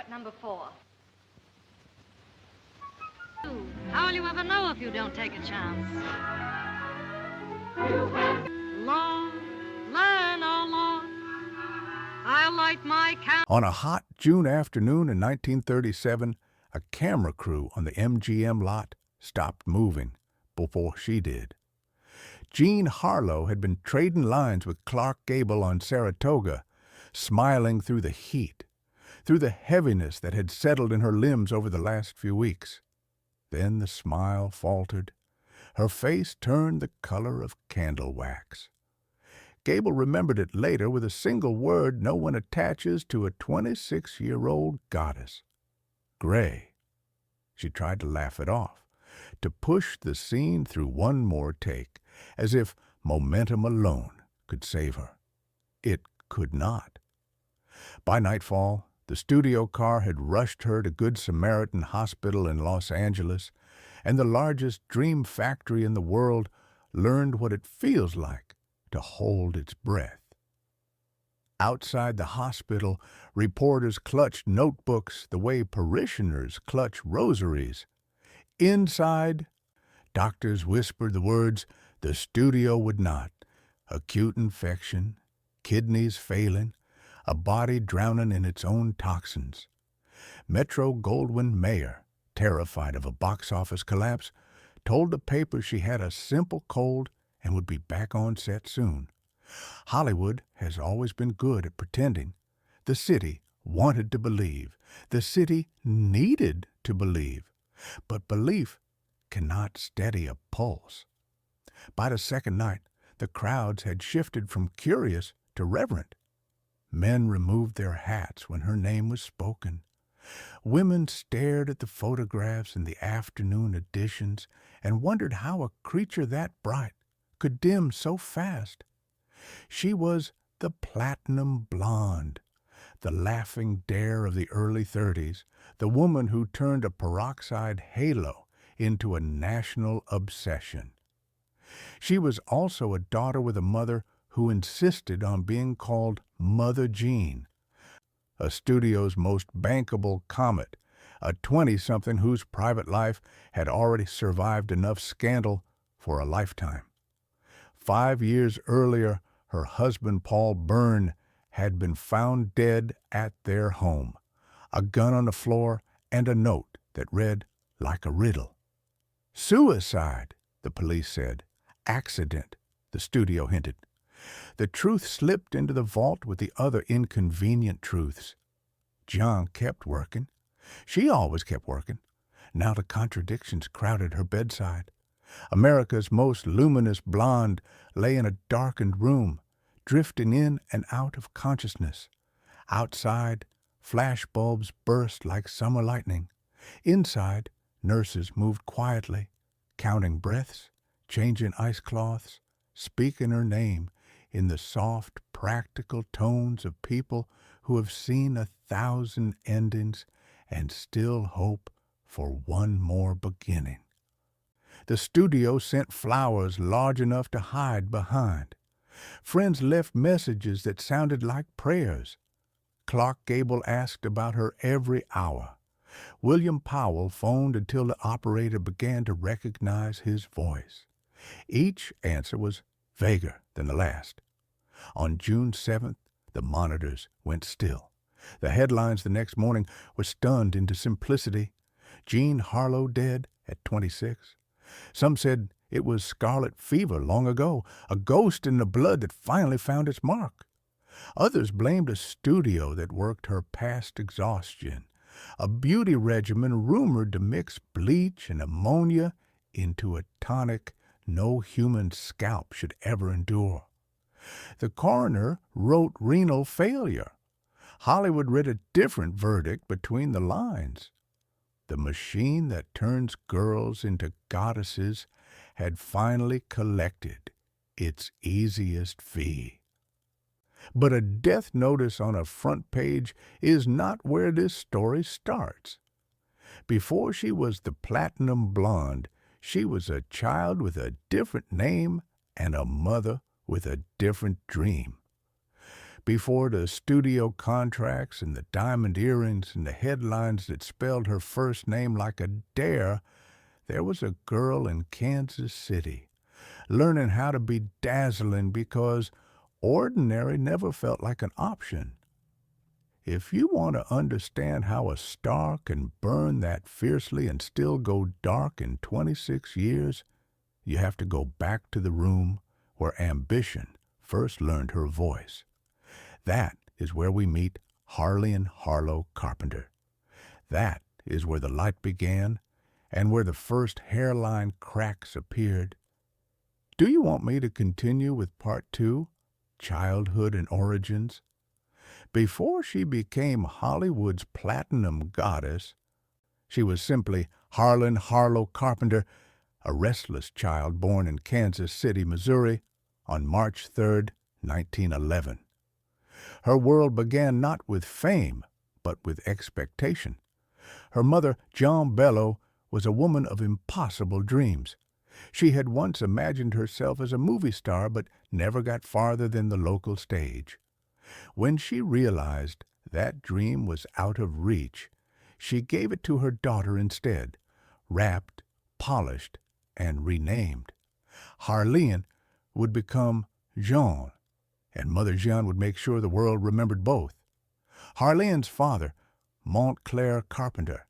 at number 4. How will you ever know if you don't take a chance? Lord, learn, oh Lord, I'll light my candle. On a hot June afternoon in 1937, a camera crew on the MGM lot stopped moving before she did. Jean Harlow had been trading lines with Clark Gable on Saratoga, smiling through the heat, through the heaviness that had settled in her limbs over the last few weeks. Then the smile faltered. Her face turned the color of candle wax. Gable remembered it later with a single word no one attaches to a 26-year-old goddess: gray. She tried to laugh it off, to push the scene through one more take, as if momentum alone could save her. It could not. By nightfall, the studio car had rushed her to Good Samaritan Hospital in Los Angeles, and the largest dream factory in the world learned what it feels like to hold its breath. Outside the hospital, reporters clutched notebooks the way parishioners clutch rosaries. Inside, doctors whispered the words the studio would not: acute infection, kidneys failing, a body drowning in its own toxins. Metro-Goldwyn-Mayer, terrified of a box office collapse, told the paper she had a simple cold and would be back on set soon. Hollywood has always been good at pretending. The city wanted to believe. The city needed to believe. But belief cannot steady a pulse. By the second night, the crowds had shifted from curious to reverent. Men removed their hats when her name was spoken. Women stared at the photographs in the afternoon editions and wondered how a creature that bright could dim so fast. She was the platinum blonde, the laughing dare of the early 30s, the woman who turned a peroxide halo into a national obsession. She was also a daughter with a mother who insisted on being called Mother Jean, a studio's most bankable comet, a 20-something whose private life had already survived enough scandal for a lifetime. 5 years earlier, her husband Paul Byrne had been found dead at their home, a gun on the floor and a note that read like a riddle. Suicide, the police said. Accident, the studio hinted. The truth slipped into the vault with the other inconvenient truths. John kept working. She always kept working. Now the contradictions crowded her bedside. America's most luminous blonde lay in a darkened room, drifting in and out of consciousness. Outside, flash bulbs burst like summer lightning. Inside, nurses moved quietly, counting breaths, changing ice cloths, speaking her name in the soft, practical tones of people who have seen 1,000 endings and still hope for one more beginning. The studio sent flowers large enough to hide behind. Friends left messages that sounded like prayers. Clark Gable asked about her every hour. William Powell phoned until the operator began to recognize his voice. Each answer was vaguer than the last. On June 7th, the monitors went still. The headlines the next morning were stunned into simplicity. Jean Harlow dead at 26. Some said it was scarlet fever long ago, a ghost in the blood that finally found its mark. Others blamed a studio that worked her past exhaustion, a beauty regimen rumored to mix bleach and ammonia into a tonic no human scalp should ever endure. The coroner wrote renal failure. Hollywood read a different verdict between the lines. The machine that turns girls into goddesses had finally collected its easiest fee. But a death notice on a front page is not where this story starts. Before she was the platinum blonde, she was a child with a different name and a mother with a different dream. Before the studio contracts and the diamond earrings and the headlines that spelled her first name like a dare, there was a girl in Kansas City learning how to be dazzling because ordinary never felt like an option. If you want to understand how a star can burn that fiercely and still go dark in 26 years, you have to go back to the room where ambition first learned her voice. That is where we meet Harlow Carpenter. That is where the light began and where the first hairline cracks appeared. Do you want me to continue with part 2, Childhood and Origins? Before she became Hollywood's platinum goddess, she was simply Harlow Carpenter, a restless child born in Kansas City, Missouri, on March 3, 1911. Her world began not with fame, but with expectation. Her mother, John Bellow, was a woman of impossible dreams. She had once imagined herself as a movie star, but never got farther than the local stage. When she realized that dream was out of reach, she gave it to her daughter instead, wrapped, polished, and renamed. Harleen would become Jean, and Mother Jean would make sure the world remembered both. Harleen's father, Montclair Carpenter,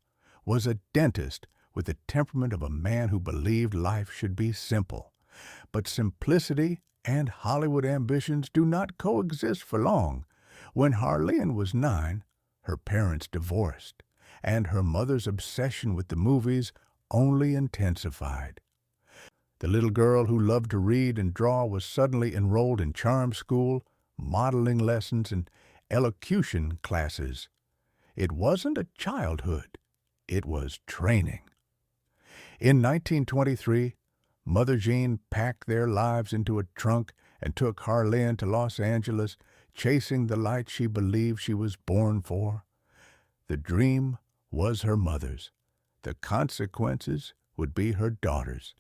was a dentist with the temperament of a man who believed life should be simple. But simplicity and Hollywood ambitions do not coexist for long. When Harleen was 9, her parents divorced, and her mother's obsession with the movies only intensified. The little girl who loved to read and draw was suddenly enrolled in charm school, modeling lessons, and elocution classes. It wasn't a childhood, it was training. In 1923, Mother Jean packed their lives into a trunk and took Harleen to Los Angeles, chasing the light she believed she was born for. The dream was her mother's. The consequences would be her daughter's.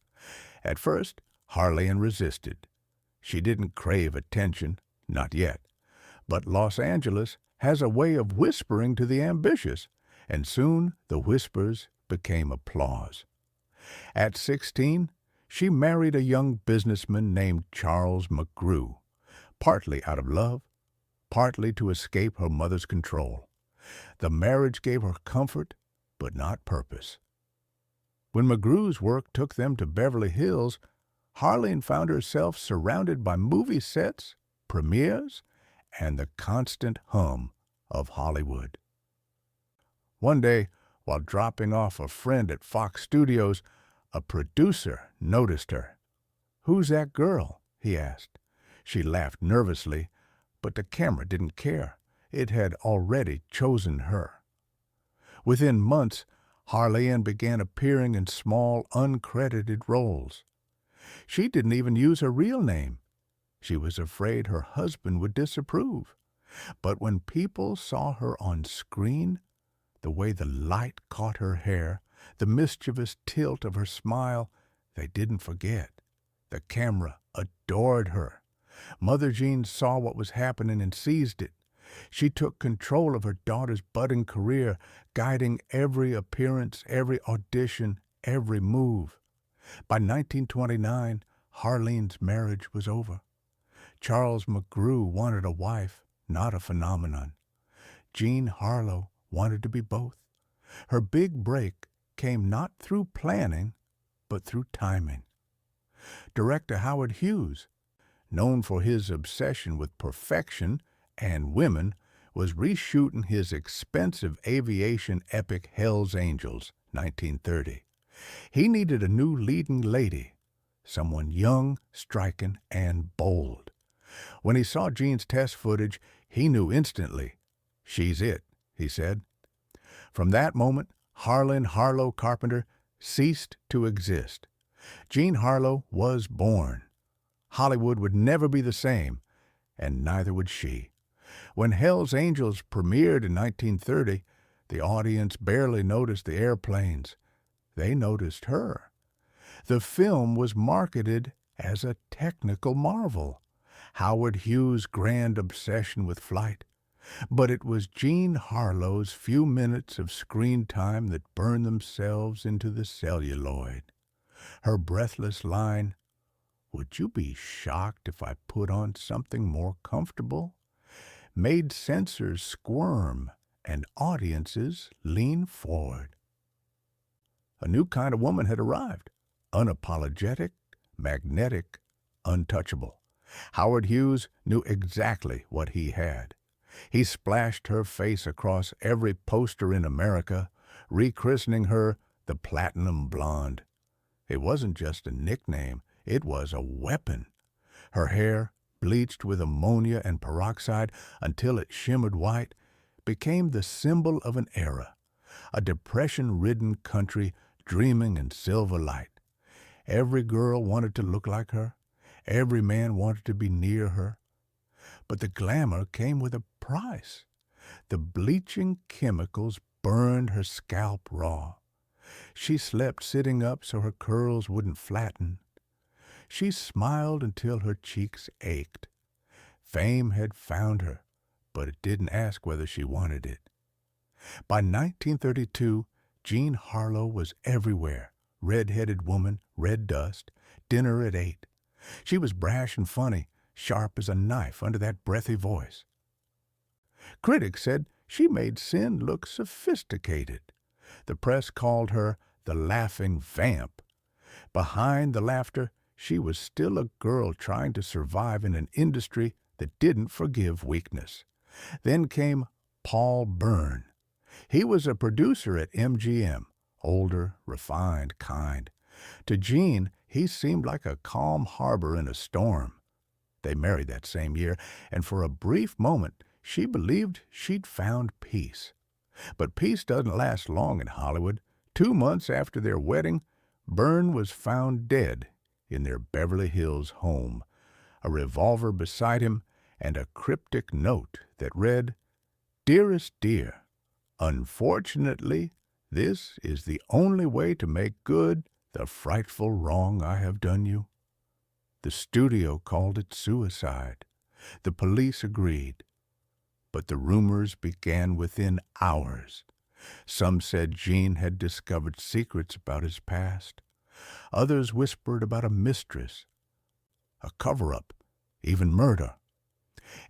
At first, Harleen resisted. She didn't crave attention, not yet. But Los Angeles has a way of whispering to the ambitious, and soon the whispers became applause. At 16, she married a young businessman named Charles McGrew, partly out of love, partly to escape her mother's control. The marriage gave her comfort, but not purpose. When McGrew's work took them to Beverly Hills, Harleen found herself surrounded by movie sets, premieres, and the constant hum of Hollywood. One day, while dropping off a friend at Fox Studios, a producer noticed her. "Who's that girl?" he asked. She laughed nervously, but the camera didn't care. It had already chosen her. Within months, Harleen began appearing in small, uncredited roles. She didn't even use her real name. She was afraid her husband would disapprove. But when people saw her on screen, the way the light caught her hair, the mischievous tilt of her smile, they didn't forget. The camera adored her. Mother Jean saw what was happening and seized it. She took control of her daughter's budding career, guiding every appearance, every audition, every move. By 1929, Harleen's marriage was over. Charles McGrew wanted a wife, not a phenomenon. Jean Harlow wanted to be both. Her big break came not through planning, but through timing. Director Howard Hughes, known for his obsession with perfection and women, was reshooting his expensive aviation epic Hell's Angels, 1930. He needed a new leading lady, someone young, striking, and bold. When he saw Jean's test footage, he knew instantly. "She's it," he said. From that moment, Harlow Carpenter ceased to exist. Jean Harlow was born. Hollywood would never be the same, and neither would she. When Hell's Angels premiered in 1930, the audience barely noticed the airplanes. They noticed her. The film was marketed as a technical marvel. Howard Hughes' grand obsession with flight. But it was Jean Harlow's few minutes of screen time that burned themselves into the celluloid. Her breathless line, "Would you be shocked if I put on something more comfortable?" made censors squirm and audiences lean forward. A new kind of woman had arrived, unapologetic, magnetic, untouchable. Howard Hughes knew exactly what he had. He splashed her face across every poster in America, rechristening her the Platinum Blonde. It wasn't just a nickname, it was a weapon. Her hair, bleached with ammonia and peroxide until it shimmered white, became the symbol of an era, a depression-ridden country dreaming in silver light. Every girl wanted to look like her. Every man wanted to be near her. But the glamour came with a price. The bleaching chemicals burned her scalp raw. She slept sitting up so her curls wouldn't flatten. She smiled until her cheeks ached. Fame had found her, but it didn't ask whether she wanted it. By 1932, Jean Harlow was everywhere. Red-headed woman, red dust, dinner at 8. She was brash and funny, sharp as a knife under that breathy voice. Critics said she made sin look sophisticated. The press called her the laughing vamp. Behind the laughter, she was still a girl trying to survive in an industry that didn't forgive weakness. Then came Paul Byrne. He was a producer at MGM, older, refined, kind. To Jean, he seemed like a calm harbor in a storm. They married that same year, and for a brief moment, she believed she'd found peace. But peace doesn't last long in Hollywood. 2 months after their wedding, Byrne was found dead in their Beverly Hills home, a revolver beside him and a cryptic note that read, "Dearest dear, unfortunately, this is the only way to make good the frightful wrong I have done you." The studio called it suicide. The police agreed. But the rumors began within hours. Some said Jean had discovered secrets about his past. Others whispered about a mistress, a cover-up, even murder.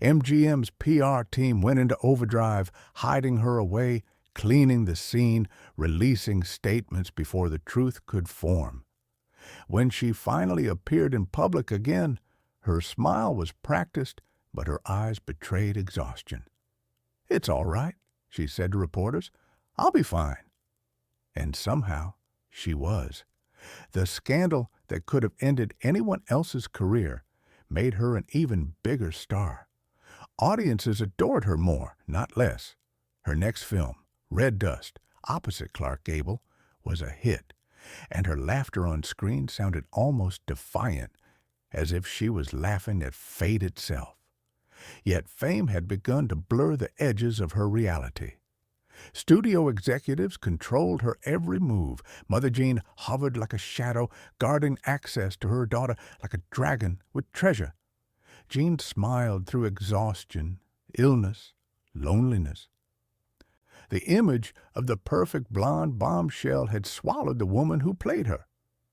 MGM's PR team went into overdrive, hiding her away, cleaning the scene, releasing statements before the truth could form. When she finally appeared in public again, her smile was practiced, but her eyes betrayed exhaustion. "It's all right," she said to reporters. "I'll be fine." And somehow she was. The scandal that could have ended anyone else's career made her an even bigger star. Audiences adored her more, not less. Her next film, Red Dust, opposite Clark Gable, was a hit, and her laughter on screen sounded almost defiant, as if she was laughing at fate itself. Yet fame had begun to blur the edges of her reality. Studio executives controlled her every move. Mother Jean hovered like a shadow, guarding access to her daughter like a dragon with treasure. Jean smiled through exhaustion, illness, loneliness. The image of the perfect blonde bombshell had swallowed the woman who played her.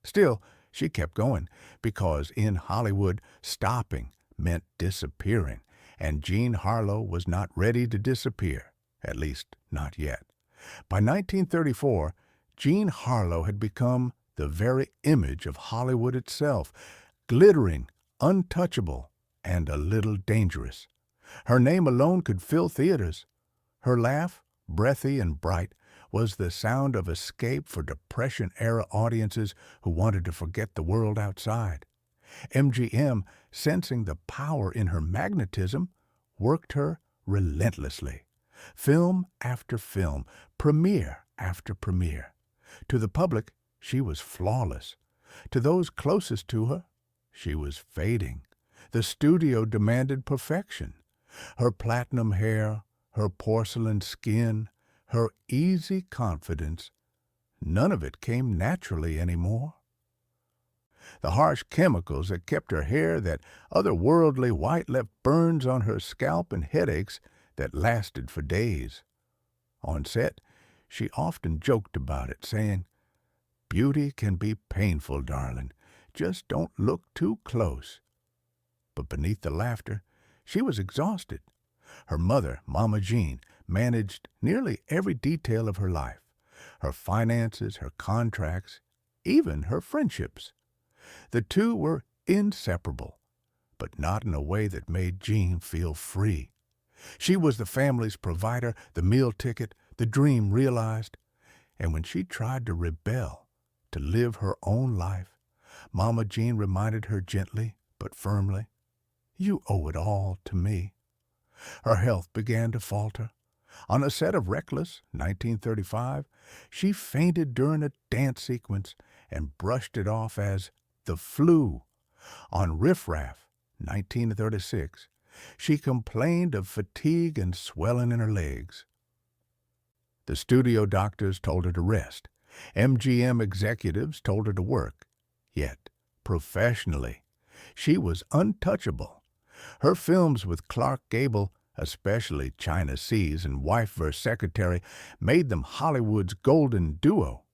Still, she kept going, because in Hollywood, stopping meant disappearing, and Jean Harlow was not ready to disappear, at least not yet. By 1934, Jean Harlow had become the very image of Hollywood itself, glittering, untouchable, and a little dangerous. Her name alone could fill theaters. Her laugh, breathy and bright, was the sound of escape for Depression-era audiences who wanted to forget the world outside. MGM, sensing the power in her magnetism, worked her relentlessly. Film after film, premiere after premiere. To the public, she was flawless. To those closest to her, she was fading. The studio demanded perfection. Her platinum hair, her porcelain skin, her easy confidence, none of it came naturally anymore. The harsh chemicals that kept her hair that otherworldly white left burns on her scalp and headaches that lasted for days. On set, she often joked about it, saying, "Beauty can be painful, darling. Just don't look too close." But beneath the laughter, she was exhausted. Her mother, Mama Jean, managed nearly every detail of her life, her finances, her contracts, even her friendships. The two were inseparable, but not in a way that made Jean feel free. She was the family's provider, the meal ticket, the dream realized. And when she tried to rebel, to live her own life, Mama Jean reminded her gently but firmly, "You owe it all to me." Her health began to falter. On a set of Reckless, 1935, she fainted during a dance sequence and brushed it off as the flu. On Riff Raff, 1936, she complained of fatigue and swelling in her legs. The studio doctors told her to rest. MGM executives told her to work. Yet, professionally, she was untouchable. Her films with Clark Gable, especially China Seas and Wife vs. Secretary, made them Hollywood's golden duo.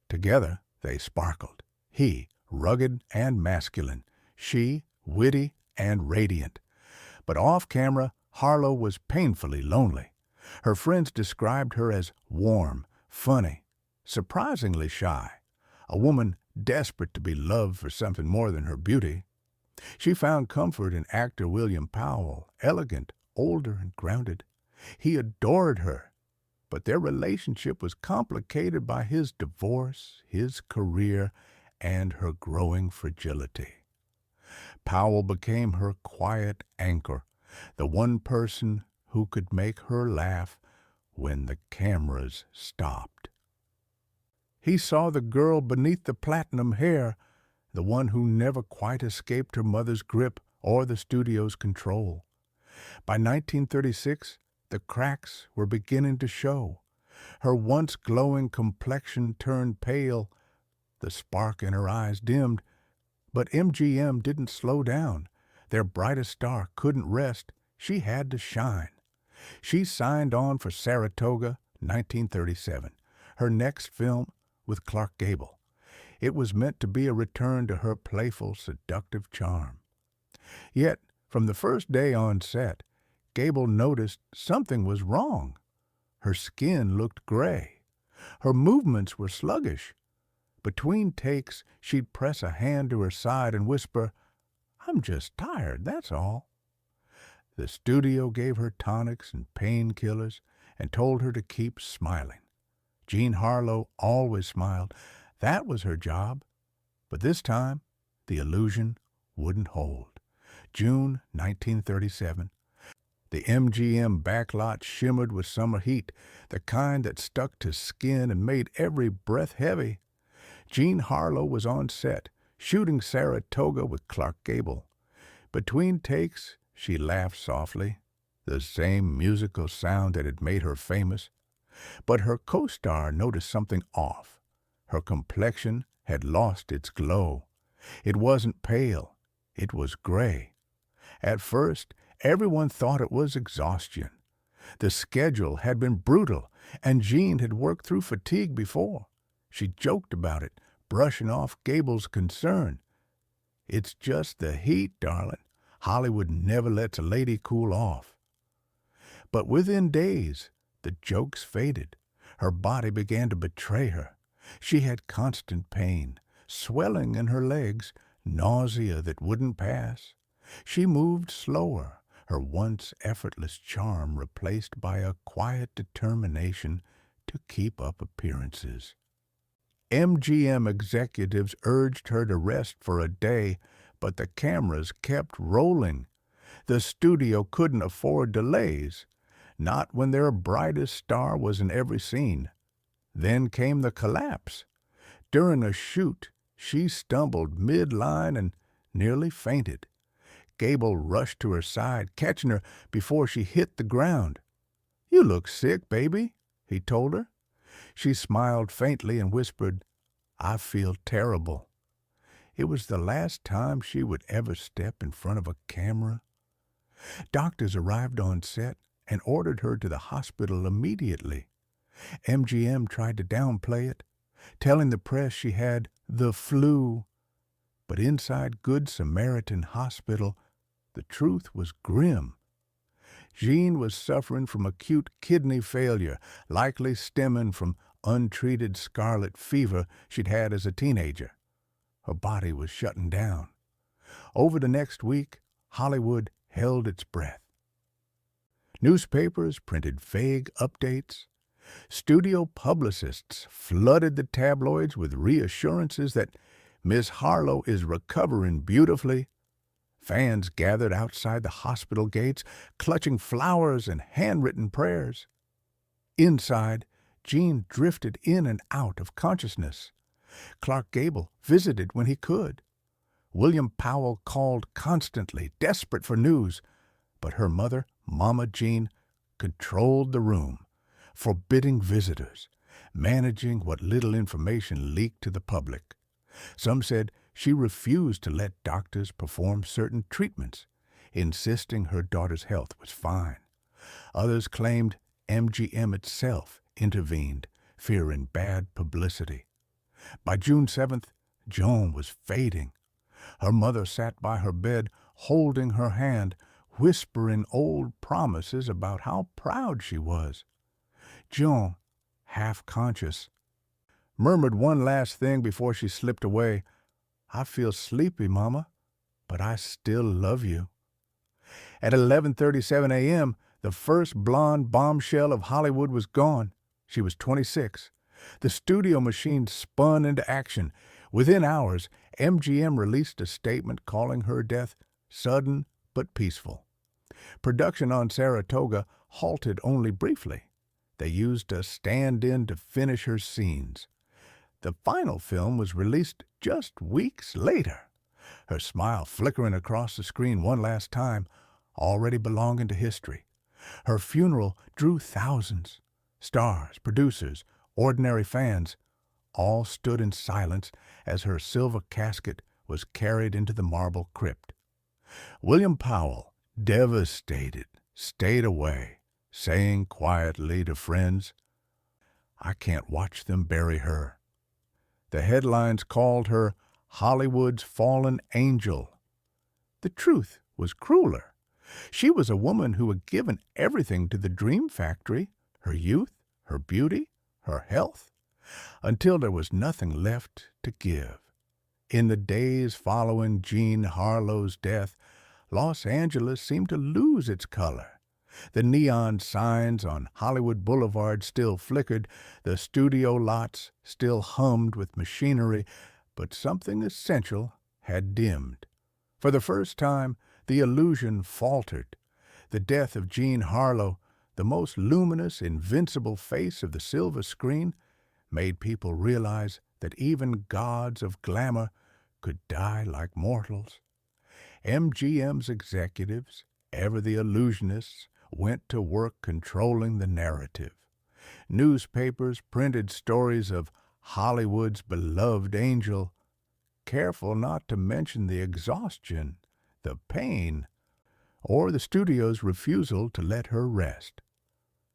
Together, they sparkled. He, rugged and masculine. She, witty and radiant. But off-camera, Harlow was painfully lonely. Her friends described her as warm, funny, surprisingly shy, a woman desperate to be loved for something more than her beauty. She found comfort in actor William Powell, elegant, older, and grounded. He adored her, but their relationship was complicated by his divorce, his career, and her growing fragility. Powell became her quiet anchor, the one person who could make her laugh when the cameras stopped. He saw the girl beneath the platinum hair, the one who never quite escaped her mother's grip or the studio's control. By 1936, the cracks were beginning to show. Her once glowing complexion turned pale, the spark in her eyes dimmed, but MGM didn't slow down. Their brightest star couldn't rest. She had to shine. She signed on for Saratoga, 1937, her next film with Clark Gable. It was meant to be a return to her playful, seductive charm. Yet, from the first day on set, Gable noticed something was wrong. Her skin looked gray. Her movements were sluggish. Between takes, she'd press a hand to her side and whisper, "I'm just tired, that's all." The studio gave her tonics and painkillers and told her to keep smiling. Jean Harlow always smiled. That was her job. But this time, the illusion wouldn't hold. June 1937. The MGM backlot shimmered with summer heat, the kind that stuck to skin and made every breath heavy. Jean Harlow was on set, shooting Saratoga with Clark Gable. Between takes, she laughed softly, the same musical sound that had made her famous. But her co-star noticed something off. Her complexion had lost its glow. It wasn't pale, it was gray. At first, everyone thought it was exhaustion. The schedule had been brutal, and Jean had worked through fatigue before. She joked about it, brushing off Gable's concern. "It's just the heat, darling. Hollywood never lets a lady cool off." But within days, the jokes faded. Her body began to betray her. She had constant pain, swelling in her legs, nausea that wouldn't pass. She moved slower, her once effortless charm replaced by a quiet determination to keep up appearances. MGM executives urged her to rest for a day, but the cameras kept rolling. The studio couldn't afford delays, not when their brightest star was in every scene. Then came the collapse. During a shoot, she stumbled mid-line and nearly fainted. Gable rushed to her side, catching her before she hit the ground. "You look sick, baby," he told her. She smiled faintly and whispered, "I feel terrible." It was the last time she would ever step in front of a camera. Doctors arrived on set and ordered her to the hospital immediately. MGM tried to downplay it, telling the press she had the flu. But inside Good Samaritan Hospital, the truth was grim. Jean was suffering from acute kidney failure, likely stemming from untreated scarlet fever she'd had as a teenager. Her body was shutting down. Over the next week, Hollywood held its breath. Newspapers printed vague updates. Studio publicists flooded the tabloids with reassurances that Miss Harlow is recovering beautifully. Fans gathered outside the hospital gates, clutching flowers and handwritten prayers. Inside, Jean drifted in and out of consciousness. Clark Gable visited when he could. William Powell called constantly, desperate for news, but her mother, Mama Jean, controlled the room, forbidding visitors, managing what little information leaked to the public. Some said she refused to let doctors perform certain treatments, insisting her daughter's health was fine. Others claimed MGM itself intervened, fearing bad publicity. By June 7th, Joan was fading. Her mother sat by her bed, holding her hand, whispering old promises about how proud she was. Joan, half conscious, murmured one last thing before she slipped away. "I feel sleepy, Mama, but I still love you." At 11:37 a.m., the first blonde bombshell of Hollywood was gone. She was 26. The studio machine spun into action. Within hours, MGM released a statement calling her death sudden but peaceful. Production on Saratoga halted only briefly. They used a stand-in to finish her scenes. The final film was released just weeks later, her smile flickering across the screen one last time, already belonging to history. Her funeral drew thousands. Stars, producers, ordinary fans, all stood in silence as her silver casket was carried into the marble crypt. William Powell, devastated, stayed away, saying quietly to friends, "I can't watch them bury her." The headlines called her Hollywood's fallen angel. The truth was crueler. She was a woman who had given everything to the dream factory, her youth, her beauty, her health, until there was nothing left to give. In the days following Jean Harlow's death, Los Angeles seemed to lose its color. The neon signs on Hollywood Boulevard still flickered, the studio lots still hummed with machinery, but something essential had dimmed. For the first time, the illusion faltered. The death of Jean Harlow, the most luminous, invincible face of the silver screen, made people realize that even gods of glamour could die like mortals. MGM's executives, ever the illusionists, went to work controlling the narrative. Newspapers printed stories of Hollywood's beloved angel, careful not to mention the exhaustion, the pain, or the studio's refusal to let her rest.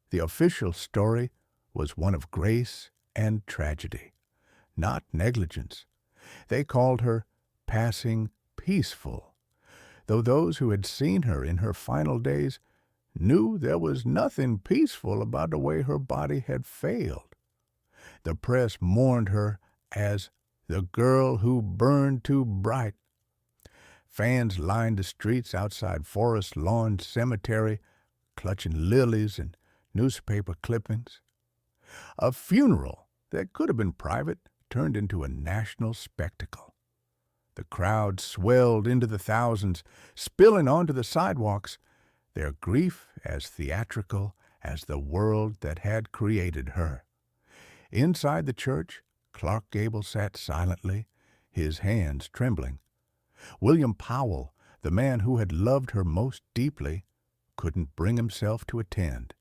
The official story was one of grace and tragedy, not negligence. They called her passing peaceful, though those who had seen her in her final days knew there was nothing peaceful about the way her body had failed. The press mourned her as the girl who burned too bright. Fans lined the streets outside Forest Lawn Cemetery, clutching lilies and newspaper clippings. A funeral that could have been private turned into a national spectacle. The crowd swelled into the thousands, spilling onto the sidewalks, their grief as theatrical as the world that had created her. Inside the church, Clark Gable sat silently, his hands trembling. William Powell, the man who had loved her most deeply, couldn't bring himself to attend.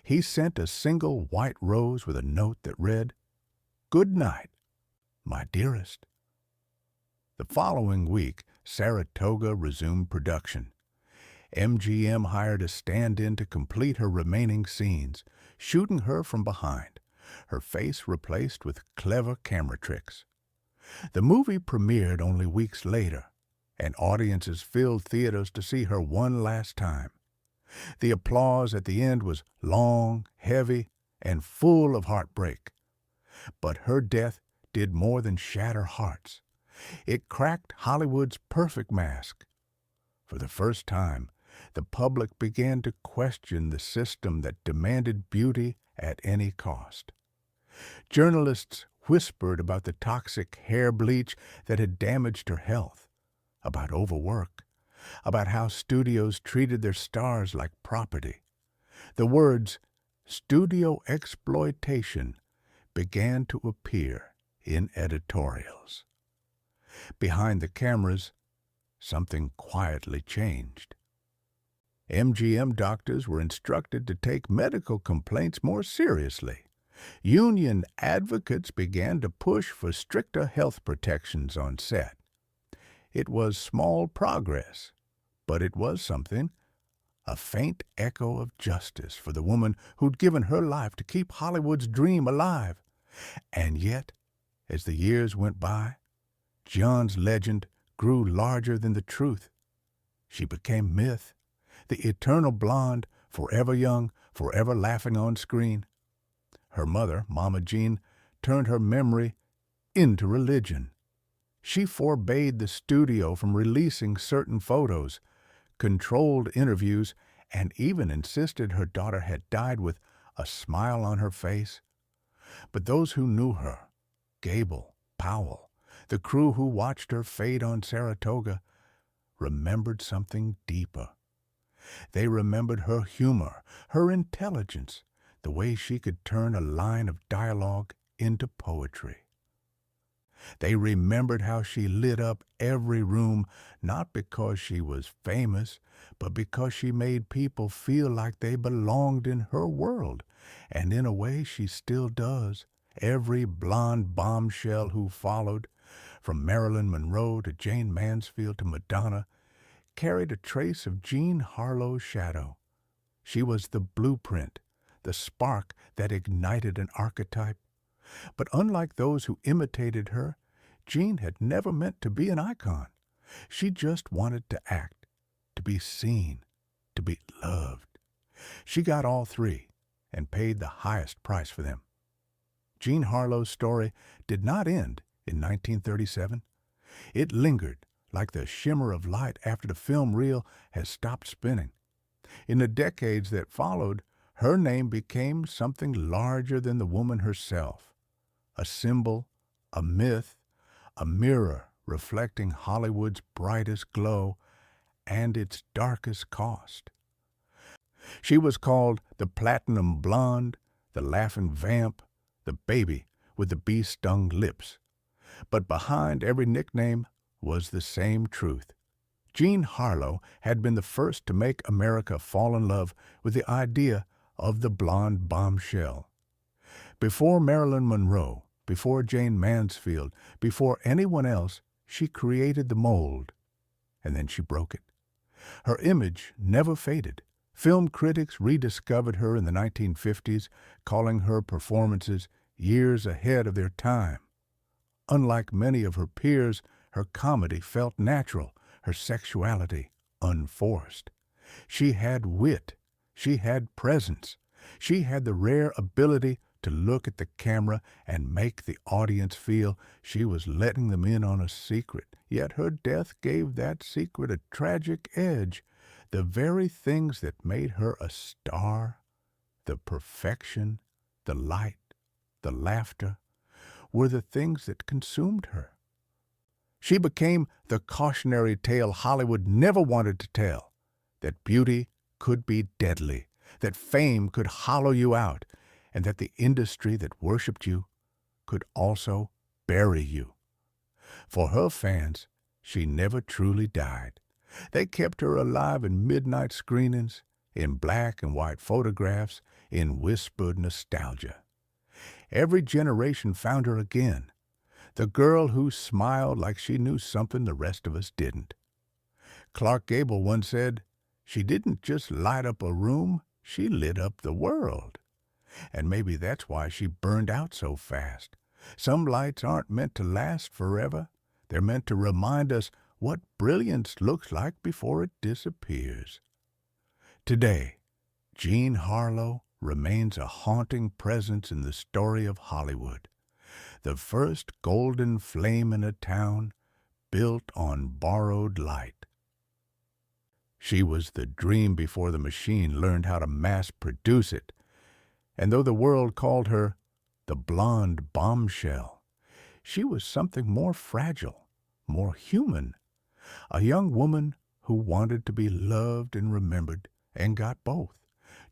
He sent a single white rose with a note that read, "Good night, my dearest." The following week, Saratoga resumed production. MGM hired a stand-in to complete her remaining scenes, shooting her from behind, her face replaced with clever camera tricks. The movie premiered only weeks later, and audiences filled theaters to see her one last time. The applause at the end was long, heavy, and full of heartbreak. But her death did more than shatter hearts. It cracked Hollywood's perfect mask. For the first time, the public began to question the system that demanded beauty at any cost. Journalists whispered about the toxic hair bleach that had damaged her health, about overwork, about how studios treated their stars like property. The words studio exploitation began to appear in editorials. Behind the cameras, something quietly changed. MGM doctors were instructed to take medical complaints more seriously. Union advocates began to push for stricter health protections on set. It was small progress, but it was something, a faint echo of justice for the woman who'd given her life to keep Hollywood's dream alive. And yet, as the years went by, John's legend grew larger than the truth. She became myth, the eternal blonde, forever young, forever laughing on screen. Her mother, Mama Jean, turned her memory into religion. She forbade the studio from releasing certain photos, controlled interviews, and even insisted her daughter had died with a smile on her face. But those who knew her, Gable, Powell, the crew who watched her fade on Saratoga, remembered something deeper. They remembered her humor, her intelligence, the way she could turn a line of dialogue into poetry. They remembered how she lit up every room, not because she was famous, but because she made people feel like they belonged in her world. And in a way she still does. Every blonde bombshell who followed, from Marilyn Monroe to Jane Mansfield to Madonna, carried a trace of Jean Harlow's shadow. She was the blueprint, the spark that ignited an archetype. But unlike those who imitated her, Jean had never meant to be an icon. She just wanted to act, to be seen, to be loved. She got all three and paid the highest price for them. Jean Harlow's story did not end in 1937. It lingered like the shimmer of light after the film reel has stopped spinning. In the decades that followed, her name became something larger than the woman herself, a symbol, a myth, a mirror reflecting Hollywood's brightest glow and its darkest cost. She was called the Platinum Blonde, the Laughing Vamp, the Baby with the bee-stung lips. But behind every nickname was the same truth. Jean Harlow had been the first to make America fall in love with the idea of the blonde bombshell. Before Marilyn Monroe, before Jane Mansfield, before anyone else, she created the mold, and then she broke it. Her image never faded. Film critics rediscovered her in the 1950s, calling her performances years ahead of their time. Unlike many of her peers, her comedy felt natural, her sexuality unforced. She had wit. She had presence. She had the rare ability to look at the camera and make the audience feel she was letting them in on a secret. Yet her death gave that secret a tragic edge. The very things that made her a star, the perfection, the light, the laughter, were the things that consumed her. She became the cautionary tale Hollywood never wanted to tell, that beauty could be deadly, that fame could hollow you out, and that the industry that worshipped you could also bury you. For her fans, she never truly died. They kept her alive in midnight screenings, in black and white photographs, in whispered nostalgia. Every generation found her again. The girl who smiled like she knew something the rest of us didn't. Clark Gable once said, "She didn't just light up a room, she lit up the world." And maybe that's why she burned out so fast. Some lights aren't meant to last forever. They're meant to remind us what brilliance looks like before it disappears. Today, Jean Harlow remains a haunting presence in the story of Hollywood. The first golden flame in a town built on borrowed light. She was the dream before the machine learned how to mass produce it. And though the world called her the blonde bombshell, she was something more fragile, more human. A young woman who wanted to be loved and remembered and got both,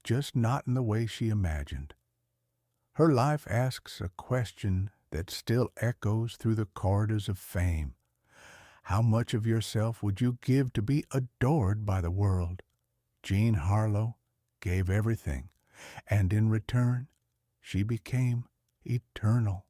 just not in the way she imagined. Her life asks a question that still echoes through the corridors of fame. How much of yourself would you give to be adored by the world? Jean Harlow gave everything, and in return, she became eternal.